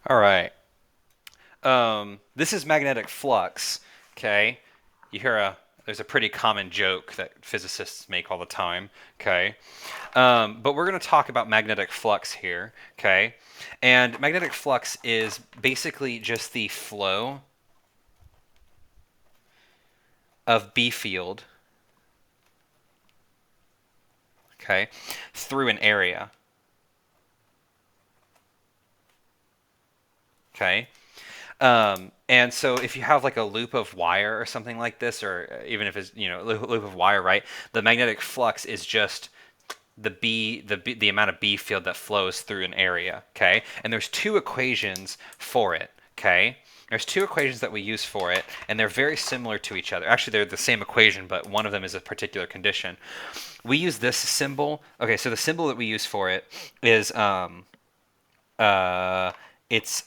All right. This is magnetic flux. Okay. You hear there's a pretty common joke that physicists make all the time. Okay. But we're going to talk about magnetic flux here. Okay. And magnetic flux is basically just the flow of B field, okay, through an area. Okay. And so if you have like a loop of wire or something like this, or even if it's, loop of wire, right? The magnetic flux is just the amount of B field that flows through an area, okay? And there's two equations for it, okay? There's two equations that we use for it, and they're very similar to each other. Actually, they're the same equation, but one of them is a particular condition. We use this symbol. Okay, so the symbol that we use for it is uh it's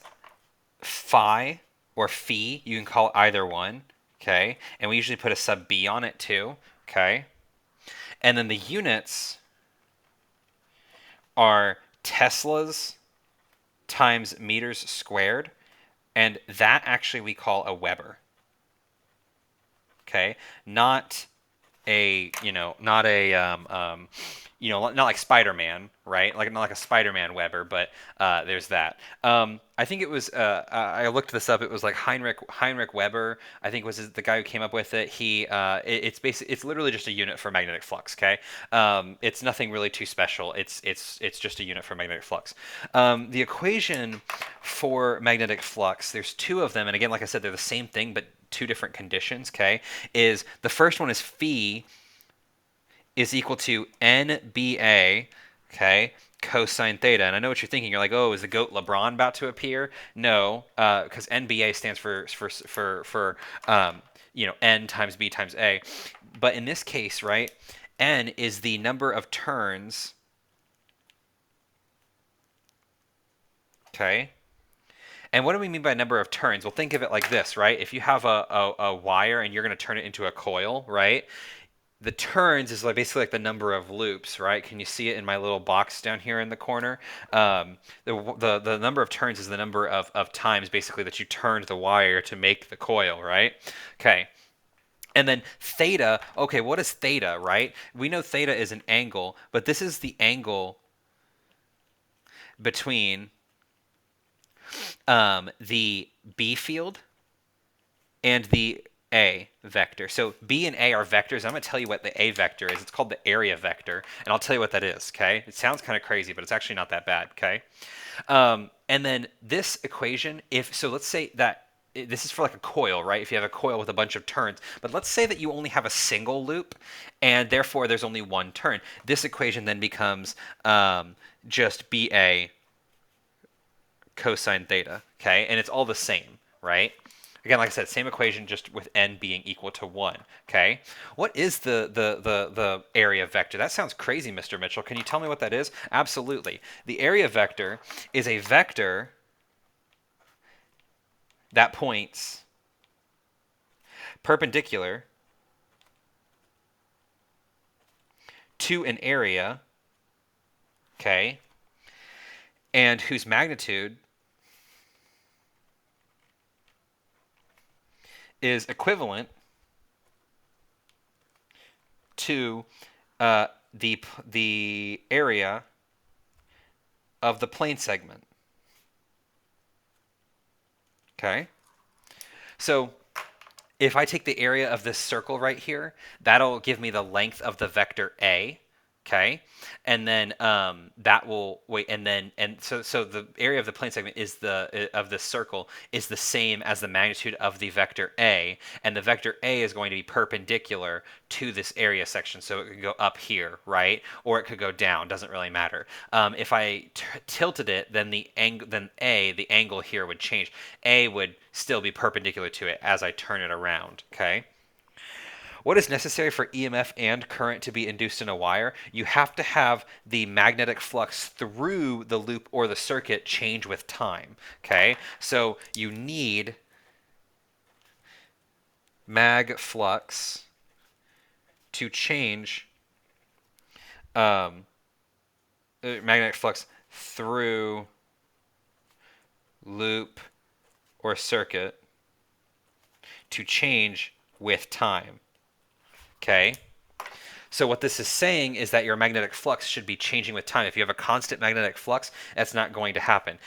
phi or phi. You can call it either one, okay? And we usually put a sub b on it too, okay? And then the units are Teslas times meters squared, and that actually we call a Weber. Okay, not not a not like Spider-Man, right? Like not like a Spider-Man Weber, but there's that. I think it was. I looked this up. It was like Heinrich Weber. I think was the guy who came up with it. It's basically it's literally just a unit for magnetic flux. Okay, it's nothing really too special. It's just a unit for magnetic flux. The equation for magnetic flux. There's two of them, and again, like I said, they're the same thing, but two different conditions. Okay, is the first one is phi is equal to NBA, okay, cosine theta. And I know what you're thinking. You're like, oh, is the goat LeBron about to appear? No, because NBA stands for N times B times A. But in this case, right, N is the number of turns, okay. And what do we mean by number of turns? Well, think of it like this, right? If you have a wire and you're going to turn it into a coil, right? The turns is like basically like the number of loops, right? Can you see it in my little box down here in the corner? The number of turns is the number of times basically that you turned the wire to make the coil, right? Okay. And then theta, okay, what is theta, right? We know theta is an angle, but this is the angle between the B field and the A vector. So B and A are vectors. I'm going to tell you what the A vector is. It's called the area vector, and I'll tell you what that is, okay? It sounds kind of crazy, but it's actually not that bad, okay? And then this equation, let's say that this is for like a coil, right? If you have a coil with a bunch of turns, but let's say that you only have a single loop, and therefore there's only one turn. This equation then becomes just BA cosine theta, okay? And it's all the same, right? Again, like I said, same equation, just with n being equal to 1, okay? What is the area vector? That sounds crazy, Mr. Mitchell. Can you tell me what that is? Absolutely. The area vector is a vector that points perpendicular to an area, okay, and whose magnitude is equivalent to the area of the plane segment. Okay? So if I take the area of this circle right here, that'll give me the length of the vector A. Okay, and then that will wait, and so the area of the plane segment is the of this circle is the same as the magnitude of the vector A, and the vector A is going to be perpendicular to this area section, so it could go up here, right, or it could go down. Doesn't really matter. If I tilted it, then the angle here would change. A would still be perpendicular to it as I turn it around. Okay. What is necessary for EMF and current to be induced in a wire? You have to have the magnetic flux through the loop or the circuit change with time. Okay, so you need mag flux to change magnetic flux through loop, or circuit to change with time. Okay? So what this is saying is that your magnetic flux should be changing with time. If you have a constant magnetic flux, that's not going to happen.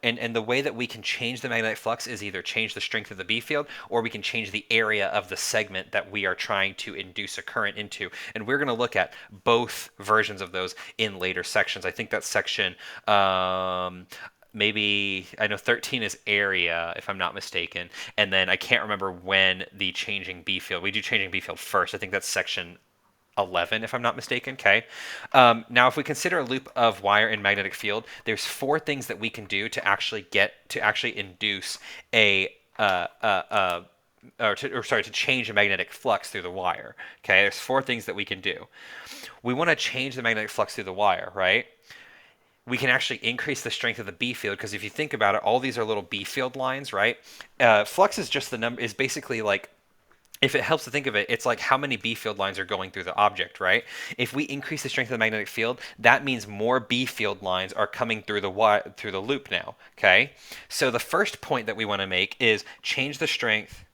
And the way that we can change the magnetic flux is either change the strength of the B field, or we can change the area of the segment that we are trying to induce a current into. And we're going to look at both versions of those in later sections. I think that section maybe I know 13 is area, if I'm not mistaken, and then I can't remember when the changing B field. We do changing B field first. I think that's section 11, if I'm not mistaken. Okay. Now, if we consider a loop of wire in magnetic field, there's four things that we can do to actually induce a to change a magnetic flux through the wire. Okay. There's four things that we can do. We want to change the magnetic flux through the wire, right? We can actually increase the strength of the B field, because if you think about it, all these are little B field lines, right? Flux is just the number, is basically like, if it helps to think of it, it's like how many B field lines are going through the object, right? If we increase the strength of the magnetic field, that means more B field lines are coming through the loop now, okay? So the first point that we want to make is change the strength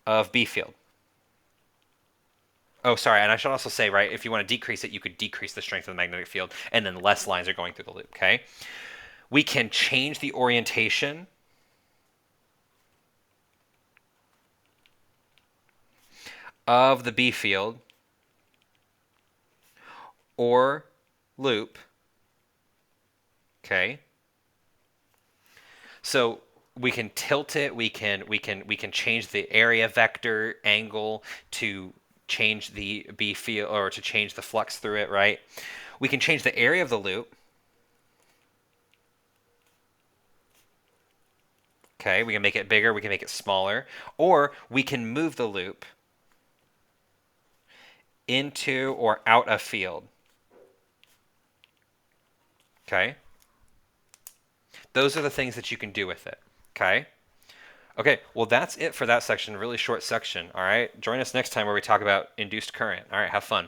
of B field. Oh, sorry, and I should also say, right, if you want to decrease it, you could decrease the strength of the magnetic field, and then less lines are going through the loop, okay? We can change the orientation of the B field or loop. Okay. So we can tilt it. We can change the area vector angle to change the B field, or to change the flux through it, right? We can change the area of the loop. Okay, we can make it bigger, we can make it smaller, or we can move the loop into or out of field. Okay? Those are the things that you can do with it. Okay? Okay, well, that's it for that section. Really short section. All right? Join us next time where we talk about induced current. All right, have fun.